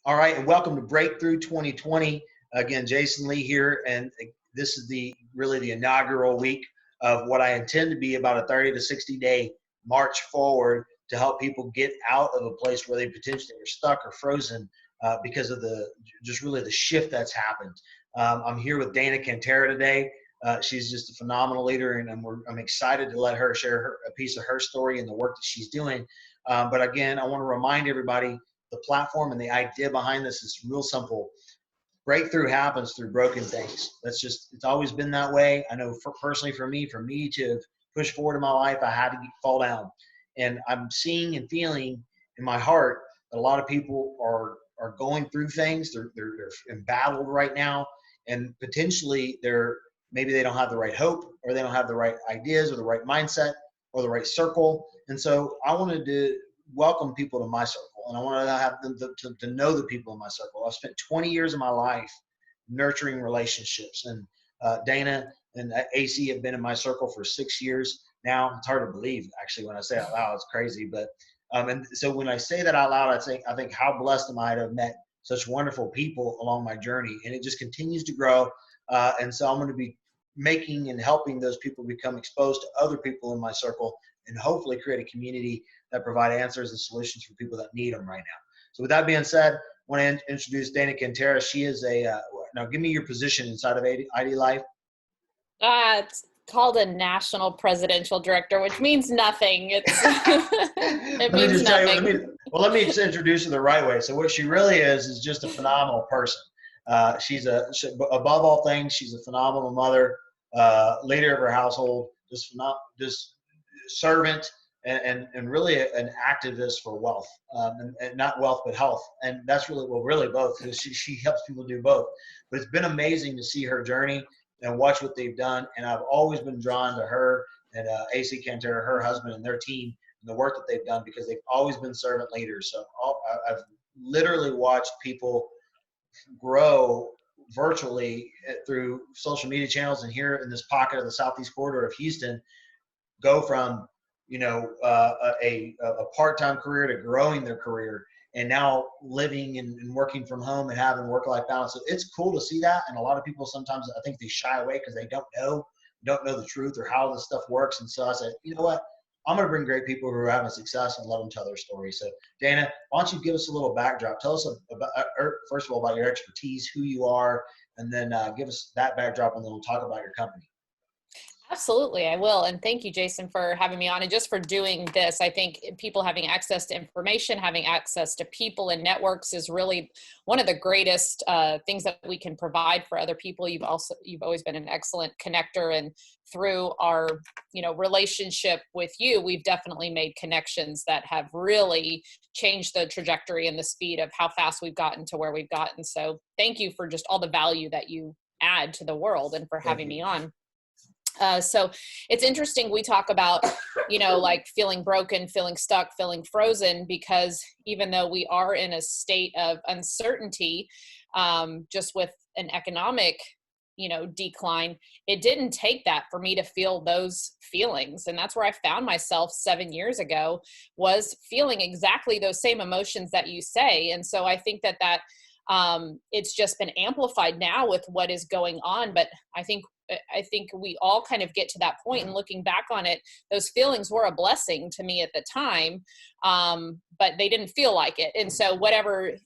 All right, and welcome to Breakthrough 2020. Again, Jason Lee here, and this is really the inaugural week of what I intend to be about a 30 to 60 day march forward to help people get out of a place where they potentially are stuck or frozen because of the shift that's happened. I'm here with Dana Kantara today. She's just a phenomenal leader, and I'm excited to let her share a piece of her story and the work that she's doing. But again, I want to remind everybody the platform and the idea behind this is real simple. Breakthrough happens through broken things. It's always been that way. I know personally for me to push forward in my life, I had to fall down. And I'm seeing and feeling in my heart that a lot of people are going through things. They're embattled right now, and potentially maybe they don't have the right hope, or they don't have the right ideas or the right mindset or the right circle. And so I wanted to welcome people to my circle, and I want to have them to know the people in my circle. I've spent 20 years of my life nurturing relationships, and Dana and AC have been in my circle for 6 years now. It's hard to believe, actually, when I say it out loud. It's crazy, but and so when I say that out loud, I think how blessed am I to have met such wonderful people along my journey, and it just continues to grow. And so I'm going to be making and helping those people become exposed to other people in my circle, and hopefully create a community that provide answers and solutions for people that need them right now. So with that being said, I want to introduce Dana Kantara. She is now give me your position inside of ID Life. It's called a national presidential director, which means nothing. It means nothing. Let me introduce her the right way. So what she really is just a phenomenal person. Above all things, she's a phenomenal mother, leader of her household, just servant, and really an activist for wealth, and not wealth but health. And that's really both, because she helps people do both. But it's been amazing to see her journey and watch what they've done. And I've always been drawn to her and AC Kantara, her husband, and their team, and the work that they've done, because they've always been servant leaders. So I've literally watched people grow virtually through social media channels, and here in this pocket of the Southeast corridor of Houston, go from a part-time career to growing their career, and now living and working from home and having work-life balance. So it's cool to see that. And a lot of people, sometimes I think they shy away because they don't know the truth or how this stuff works. And so I said, you know what? I'm going to bring great people who are having success and let them tell their story. So Dana, why don't you give us a little backdrop? Tell us about, first of all, about your expertise, who you are, and then give us that backdrop, and then we'll talk about your company. Absolutely, I will. And thank you, Jason, for having me on and just for doing this. I think people having access to information, having access to people and networks is really one of the greatest things that we can provide for other people. You've always been an excellent connector, and through our relationship with you, we've definitely made connections that have really changed the trajectory and the speed of how fast we've gotten to where we've gotten. So thank you for just all the value that you add to the world, and for having me on. So it's interesting. We talk about, like feeling broken, feeling stuck, feeling frozen, because even though we are in a state of uncertainty, just with an economic, decline, it didn't take that for me to feel those feelings. And that's where I found myself 7 years ago, was feeling exactly those same emotions that you say. And so I think that it's just been amplified now with what is going on. But I think we all kind of get to that point, and looking back on it, those feelings were a blessing to me at the time, but they didn't feel like it. And so whatever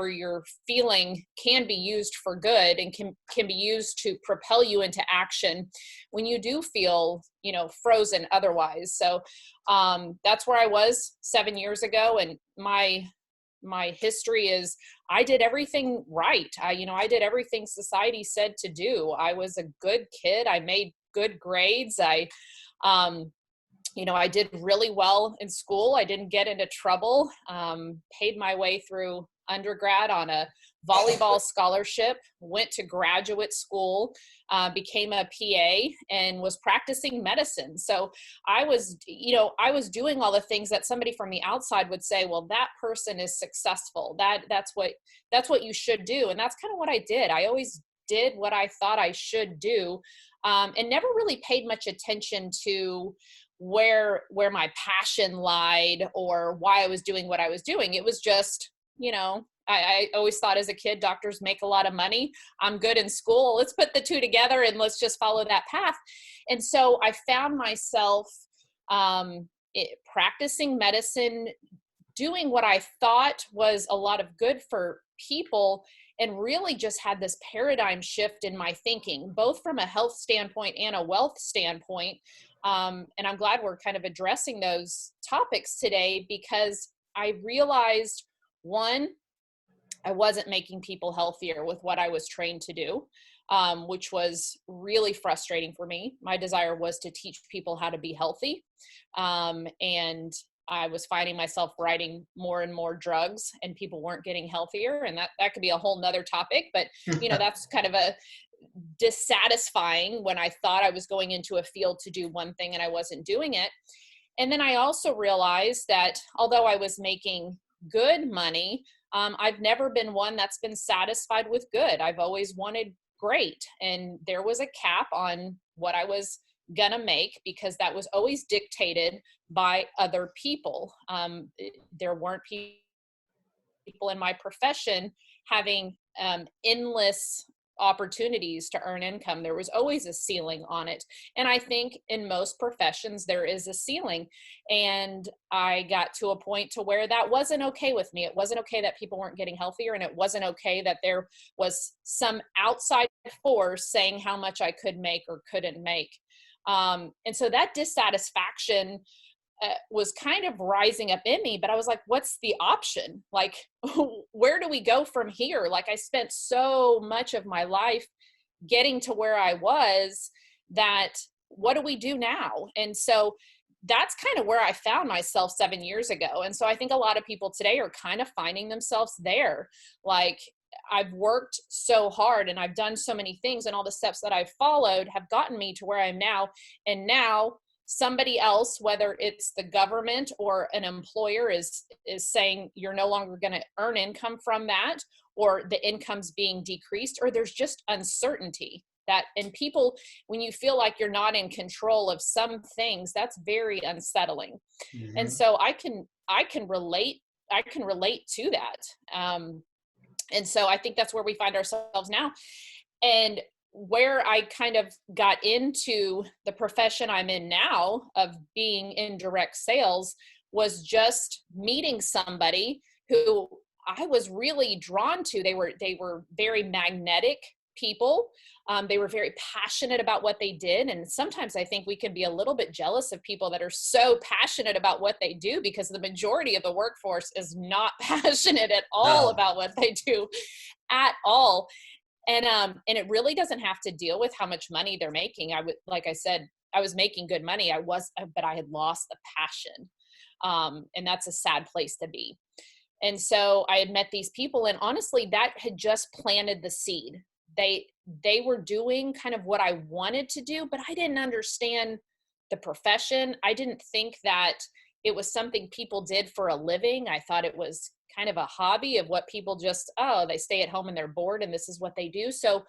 you're feeling can be used for good, and can be used to propel you into action when you do feel, frozen otherwise. So that's where I was 7 years ago. And my history is I did everything right. I did everything society said to do. I was a good kid. I made good grades. I did really well in school. I didn't get into trouble. Paid my way through undergrad on a volleyball scholarship, went to graduate school, became a PA, and was practicing medicine. So I was doing all the things that somebody from the outside would say, well, that person is successful. That's what you should do. And that's kind of what I did. I always did what I thought I should do, and never really paid much attention to where my passion lied or why I was doing what I was doing. It was just, I always thought as a kid, doctors make a lot of money. I'm good in school. Let's put the two together and let's just follow that path. And so I found myself practicing medicine, doing what I thought was a lot of good for people, and really just had this paradigm shift in my thinking, both from a health standpoint and a wealth standpoint. And I'm glad we're kind of addressing those topics today, because I realized, one, I wasn't making people healthier with what I was trained to do, which was really frustrating for me. My desire was to teach people how to be healthy. And I was finding myself writing more and more drugs, and people weren't getting healthier. And that could be a whole nother topic, but that's kind of a dissatisfying when I thought I was going into a field to do one thing and I wasn't doing it. And then I also realized that although I was making good money, I've never been one that's been satisfied with good. I've always wanted great. And there was a cap on what I was gonna make, because that was always dictated by other people. There weren't people in my profession having endless opportunities to earn income. There was always a ceiling on it. And I think in most professions, there is a ceiling. And I got to a point to where that wasn't okay with me. It wasn't okay that people weren't getting healthier. And it wasn't okay that there was some outside force saying how much I could make or couldn't make. And so that dissatisfaction was kind of rising up in me, but I was like, what's the option? Like, where do we go from here? Like, I spent so much of my life getting to where I was, that what do we do now? And so that's kind of where I found myself 7 years ago. And so I think a lot of people today are kind of finding themselves there. Like, I've worked so hard and I've done so many things, and all the steps that I've followed have gotten me to where I am now. And now somebody else, whether it's the government or an employer, is saying you're no longer going to earn income from that, or the income's being decreased, or there's just uncertainty. That, and people, when you feel like you're not in control of some things, that's very unsettling. Mm-hmm. And so I can relate to that. And so I think that's where we find ourselves now. And where I kind of got into the profession I'm in now of being in direct sales was just meeting somebody who I was really drawn to. They were very magnetic people. They were very passionate about what they did. And sometimes I think we can be a little bit jealous of people that are so passionate about what they do, because the majority of the workforce is not passionate at all about what they do at all. And it really doesn't have to deal with how much money they're making. Like I said, I was making good money. But I had lost the passion. And that's a sad place to be. And so I had met these people, and honestly, that had just planted the seed. They were doing kind of what I wanted to do, but I didn't understand the profession. I didn't think that it was something people did for a living. I thought it was kind of a hobby of what people just, they stay at home and they're bored and this is what they do. So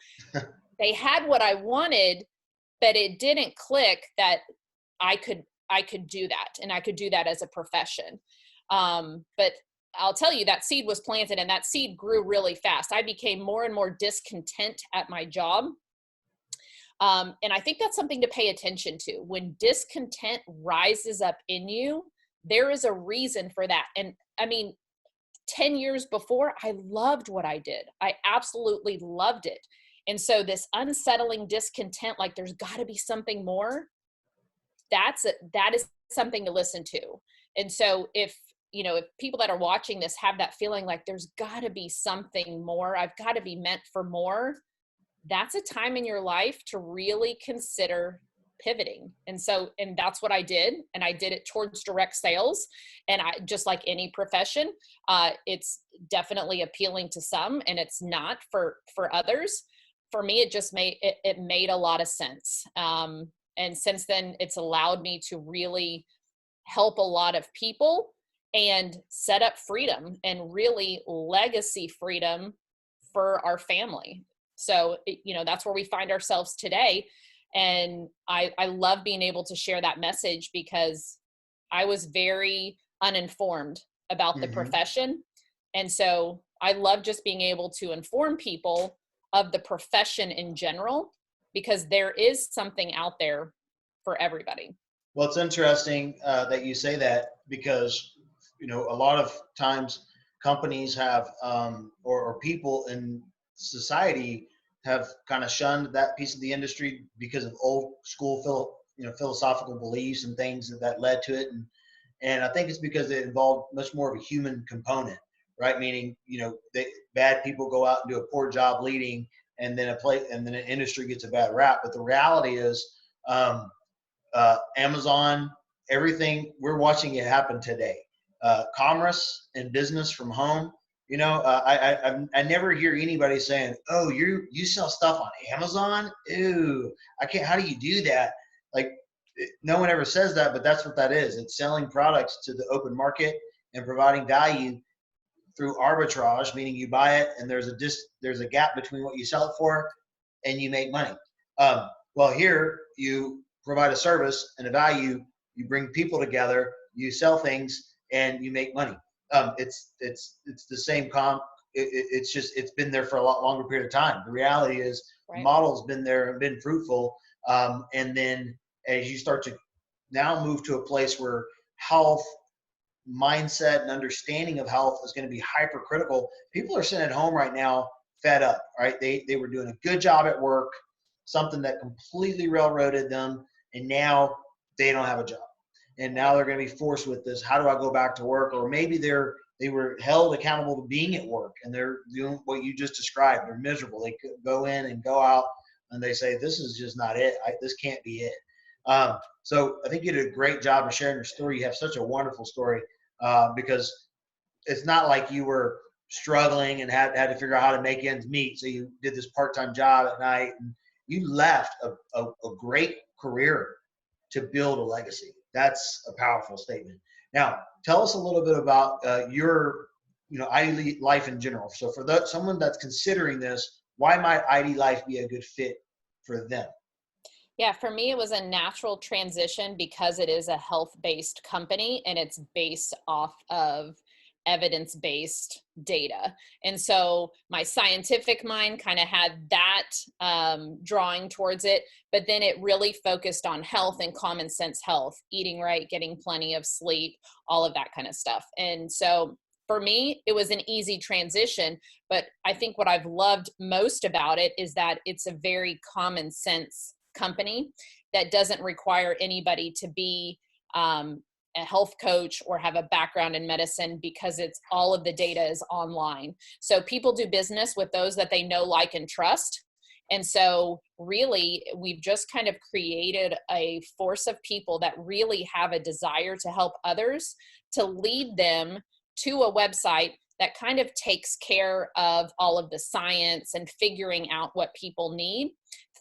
they had what I wanted, but it didn't click that I could do that, and I could do that as a profession. But I'll tell you, that seed was planted, and that seed grew really fast. I became more and more discontent at my job. And I think that's something to pay attention to. When discontent rises up in you, there is a reason for that. And I mean, 10 years before, I loved what I did. I absolutely loved it. And so this unsettling discontent, like there's got to be something more, that is something to listen to. And so if people that are watching this have that feeling like there's got to be something more, I've got to be meant for more, that's a time in your life to really consider pivoting. And that's what I did. And I did it towards direct sales. And I, just like any profession, it's definitely appealing to some and it's not for others. For me, it just made a lot of sense. And since then, it's allowed me to really help a lot of people and set up freedom and really legacy freedom for our family. So, that's where we find ourselves today. And I love being able to share that message, because I was very uninformed about the profession. And so I love just being able to inform people of the profession in general, because there is something out there for everybody. Well, it's interesting that you say that, because a lot of times companies have or people in society have kind of shunned that piece of the industry because of old school philosophical beliefs and things that led to it, and I think it's because it involved much more of a human component, right? Meaning, bad people go out and do a poor job leading, and then an industry gets a bad rap. But the reality is, Amazon, everything, we're watching it happen today. Commerce and business from home. I never hear anybody saying, "Oh, you sell stuff on Amazon? Ooh, I can't. How do you do that?" Like, no one ever says that, but that's what that is. It's selling products to the open market and providing value through arbitrage, meaning you buy it and there's a gap between what you sell it for and you make money. Well, here you provide a service and a value. You bring people together. You sell things and you make money. It's the same it's been there for a lot longer period of time. The reality is, the model's been there and been fruitful. And then as you start to now move to a place where health, mindset, and understanding of health is going to be hypercritical. People are sitting at home right now fed up, right? They were doing a good job at work, something that completely railroaded them, and now they don't have a job. And now they're going to be forced with this. How do I go back to work? Or maybe they were held accountable to being at work, and they're doing what you just described. They're miserable. They could go in and go out, and they say, "This is just not it. This can't be it." So I think you did a great job of sharing your story. You have such a wonderful story, because it's not like you were struggling and had to figure out how to make ends meet. So you did this part-time job at night, and you left a great career to build a legacy. That's a powerful statement. Now, tell us a little bit about your, ID life in general. So for someone that's considering this, why might ID life be a good fit for them? Yeah, for me, it was a natural transition because it is a health-based company and it's based off of evidence-based data. And so my scientific mind kind of had that drawing towards it, but then it really focused on health and common sense health, eating right, getting plenty of sleep, all of that kind of stuff. And so for me, it was an easy transition, but I think what I've loved most about it is that it's a very common sense company that doesn't require anybody to be a health coach or have a background in medicine, because it's all of the data is online. So people do business with those that they know, like, and trust. And so really, we've just kind of created a force of people that really have a desire to help others, to lead them to a website that kind of takes care of all of the science and figuring out what people need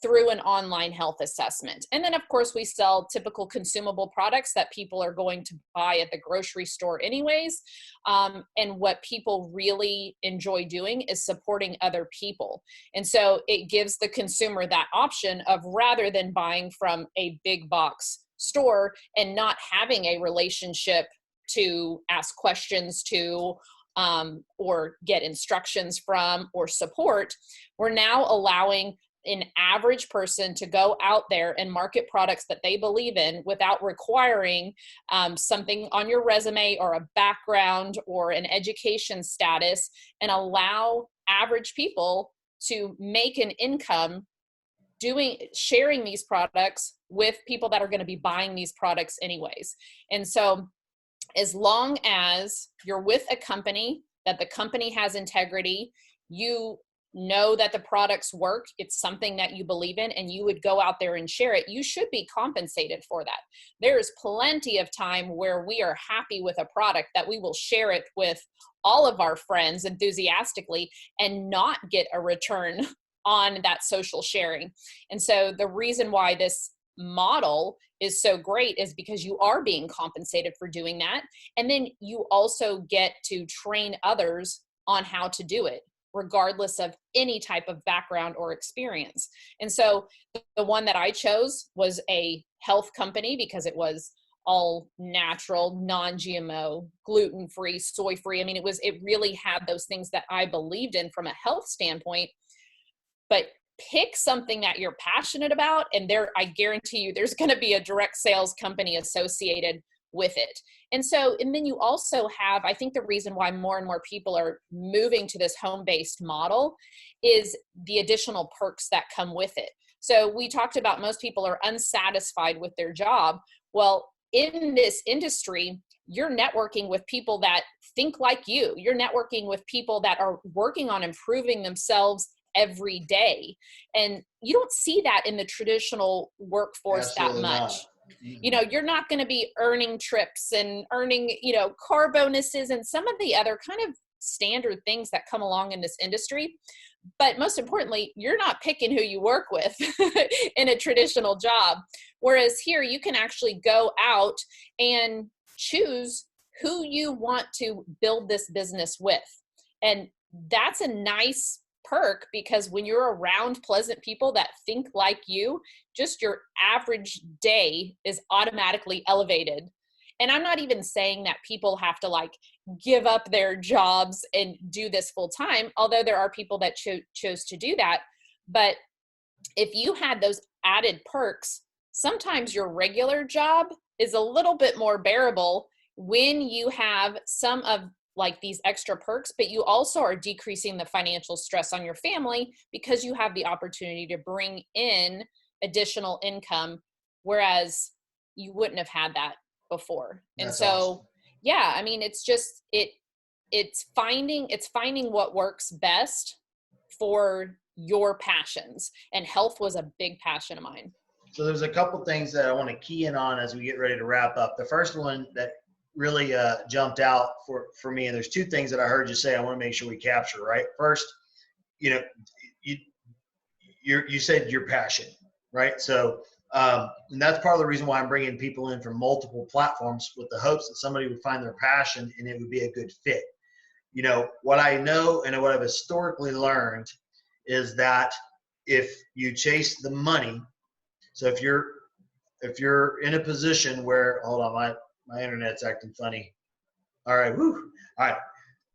through an online health assessment. And then, of course, we sell typical consumable products that people are going to buy at the grocery store anyways. And what people really enjoy doing is supporting other people. And so it gives the consumer that option of, rather than buying from a big box store and not having a relationship to ask questions to, or get instructions from or support, we're now allowing an average person to go out there and market products that they believe in without requiring something on your resume or a background or an education status, and allow average people to make an income sharing these products with people that are going to be buying these products anyways. And so as long as you're with a company, that the company has integrity, you know that the products work, it's something that you believe in, and you would go out there and share it, you should be compensated for that. There is plenty of time where we are happy with a product that we will share it with all of our friends enthusiastically and not get a return on that social sharing. And so the reason why this model is so great is because you are being compensated for doing that. And then you also get to train others on how to do it, regardless of any type of background or experience. And so the one that I chose was a health company because it was all natural, non-GMO, gluten-free, soy-free. I mean, it really had those things that I believed in from a health standpoint. But pick something that you're passionate about, and I guarantee you there's going to be a direct sales company associated with it. And then you also have, I think the reason why more and more people are moving to this home-based model is the additional perks that come with it. So we talked about most people are unsatisfied with their job. Well, in this industry, you're networking with people that think like you. You're networking with people that are working on improving themselves every day. And you don't see that in the traditional workforce Absolutely that much. not. You know, you're not going to be earning trips and earning, car bonuses and some of the other kind of standard things that come along in this industry. But most importantly, you're not picking who you work with in a traditional job. Whereas here, you can actually go out and choose who you want to build this business with. And that's a nice perk, because when you're around pleasant people that think like you, just your average day is automatically elevated. And I'm not even saying that people have to like give up their jobs and do this full time, although there are people that chose to do that. But if you had those added perks, sometimes your regular job is a little bit more bearable when you have some of like these extra perks, but you also are decreasing the financial stress on your family because you have the opportunity to bring in additional income, whereas you wouldn't have had that before. And That's so, awesome. yeah, I mean, it's just, it's finding what works best for your passions. And health was a big passion of mine. So there's a couple things that I want to key in on as we get ready to wrap up. The first one that really jumped out for me, and there's two things that I heard you say I want to make sure we capture, right? First, you said your passion, right? So and that's part of the reason why I'm bringing people in from multiple platforms, with the hopes that somebody would find their passion and it would be a good fit. What I know and what I've historically learned is that if you chase the money, so if you're in a position where, hold on, my internet's acting funny. All right, woo. All right,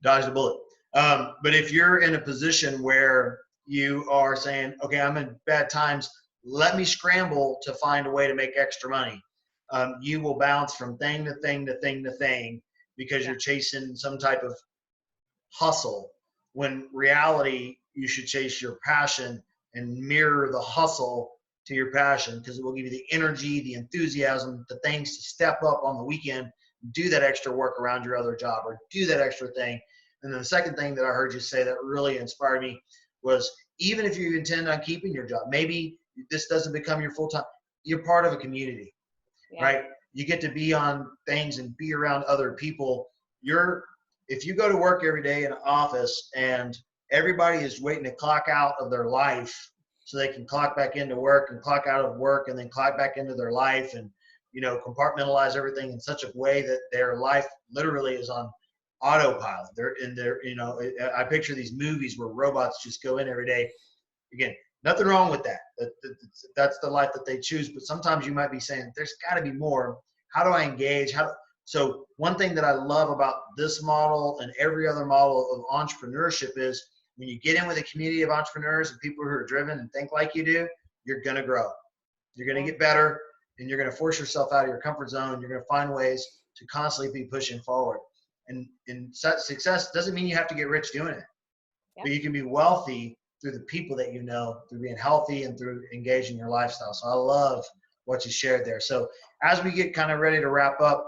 dodged a bullet. But if you're in a position where you are saying, okay, I'm in bad times, let me scramble to find a way to make extra money. You will bounce from thing to thing to thing to thing because you're chasing some type of hustle, when reality, you should chase your passion and mirror the hustle to your passion, because it will give you the energy, the enthusiasm, the things to step up on the weekend, do that extra work around your other job, or do that extra thing. And then the second thing that I heard you say that really inspired me was, even if you intend on keeping your job, maybe this doesn't become your full-time, you're part of a community, right? You get to be on things and be around other people. If you go to work every day in an office and everybody is waiting to clock out of their life so they can clock back into work and clock out of work and then clock back into their life, and compartmentalize everything in such a way that their life literally is on autopilot. I picture these movies where robots just go in every day. Again, nothing wrong with that. That's the life that they choose. But sometimes you might be saying, there's got to be more. How do I engage? So one thing that I love about this model and every other model of entrepreneurship is, when you get in with a community of entrepreneurs and people who are driven and think like you do, you're going to grow. You're going to get better, and you're going to force yourself out of your comfort zone. You're going to find ways to constantly be pushing forward. And success doesn't mean you have to get rich doing it, but you can be wealthy through the people that you know, through being healthy and through engaging your lifestyle. So I love what you shared there. So as we get kind of ready to wrap up,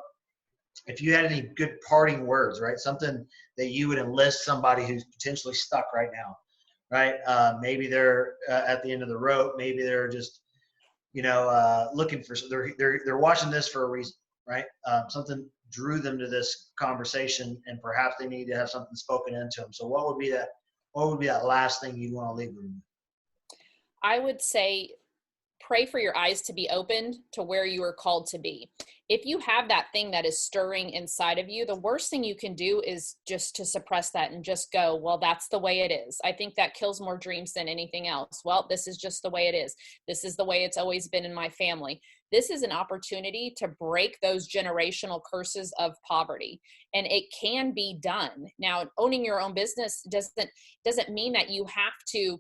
if you had any good parting words, right? Something that you would enlist somebody who's potentially stuck right now, right? Maybe they're at the end of the rope. Maybe they're just, looking for, they're watching this for a reason, right? Something drew them to this conversation, and perhaps they need to have something spoken into them. So what would be that last thing you'd want to leave them with? I would say, pray for your eyes to be opened to where you are called to be. If you have that thing that is stirring inside of you, the worst thing you can do is just to suppress that and just go, well, that's the way it is. I think that kills more dreams than anything else. Well, this is just the way it is. This is the way it's always been in my family. this is an opportunity to break those generational curses of poverty. And it can be done. Now, owning your own business doesn't mean that you have to,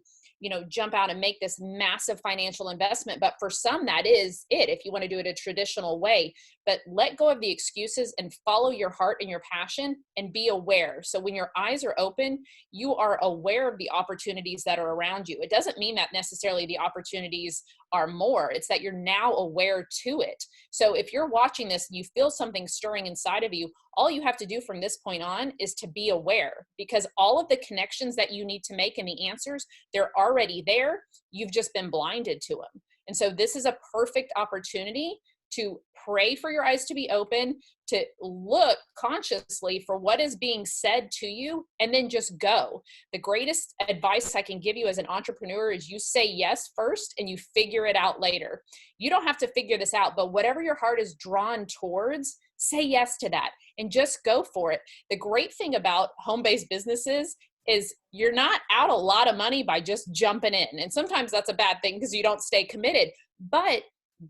jump out and make this massive financial investment. But for some, that is it, if you want to do it a traditional way. But let go of the excuses and follow your heart and your passion and be aware. So when your eyes are open, you are aware of the opportunities that are around you. It doesn't mean that necessarily the opportunities are more. It's that you're now aware to it. So if you're watching this and you feel something stirring inside of you, all you have to do from this point on is to be aware, because all of the connections that you need to make and the answers, they're already there. You've just been blinded to them. And so this is a perfect opportunity to pray for your eyes to be open, to look consciously for what is being said to you, and then just go. The greatest advice I can give you as an entrepreneur is you say yes first and you figure it out later. You don't have to figure this out, but whatever your heart is drawn towards, say yes to that and just go for it. The great thing about home-based businesses is you're not out a lot of money by just jumping in. And sometimes that's a bad thing because you don't stay committed, but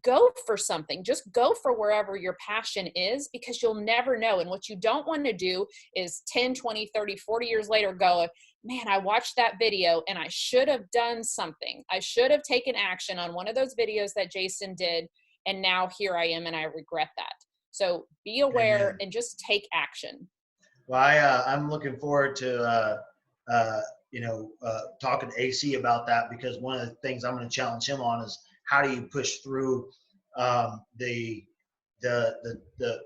go for something. Just go for wherever your passion is, because you'll never know. And what you don't want to do is 10, 20, 30, 40 years later go, man, I watched that video and I should have done something. I should have taken action on one of those videos that Jason did. And now here I am and I regret that. So be aware. Amen. And just take action. Well, I'm looking forward to, talking to AC about that, because one of the things I'm going to challenge him on is how do you push through the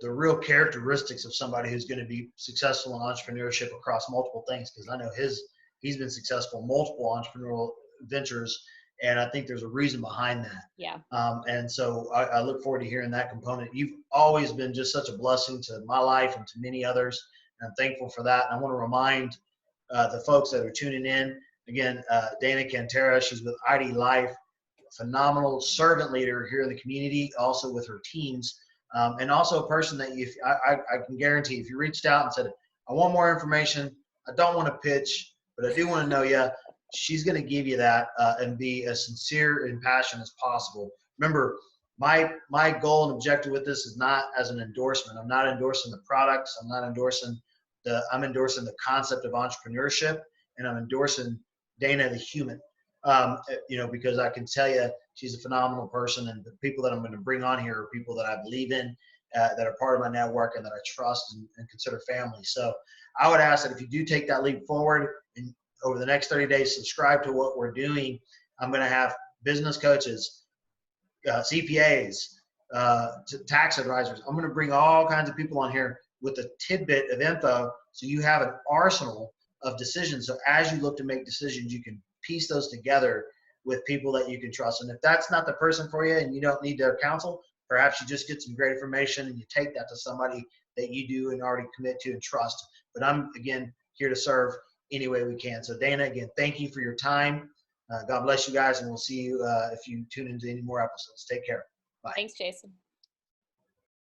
real characteristics of somebody who's going to be successful in entrepreneurship across multiple things, because I know he's been successful in multiple entrepreneurial ventures, and I think there's a reason behind that. Yeah. And so I look forward to hearing that component. You've always been just such a blessing to my life and to many others, and I'm thankful for that. And I want to remind the folks that are tuning in, again, Dana Kantara, she's with ID Life, phenomenal servant leader here in the community, also with her teams, and also a person that I can guarantee if you reached out and said, I want more information, I don't want to pitch, but I do want to know you, she's going to give you that and be as sincere and passionate as possible. Remember, my goal and objective with this is not as an endorsement. I'm not endorsing the products. I'm endorsing the concept of entrepreneurship, and I'm endorsing Dana the human. Because I can tell you she's a phenomenal person, and the people that I'm going to bring on here are people that I believe in, that are part of my network and that I trust and consider family. So I would ask that if you do take that leap forward and over the next 30 days, subscribe to what we're doing. I'm going to have business coaches, CPAs, tax advisors. I'm going to bring all kinds of people on here with a tidbit of info, so you have an arsenal of decisions. So as you look to make decisions, you can piece those together with people that you can trust. And if that's not the person for you and you don't need their counsel, perhaps you just get some great information and you take that to somebody that you do and already commit to and trust. But I'm, again, here to serve any way we can. So Dana, again, thank you for your time. God bless you guys, and we'll see you if you tune into any more episodes. Take care. Bye. Thanks, Jason.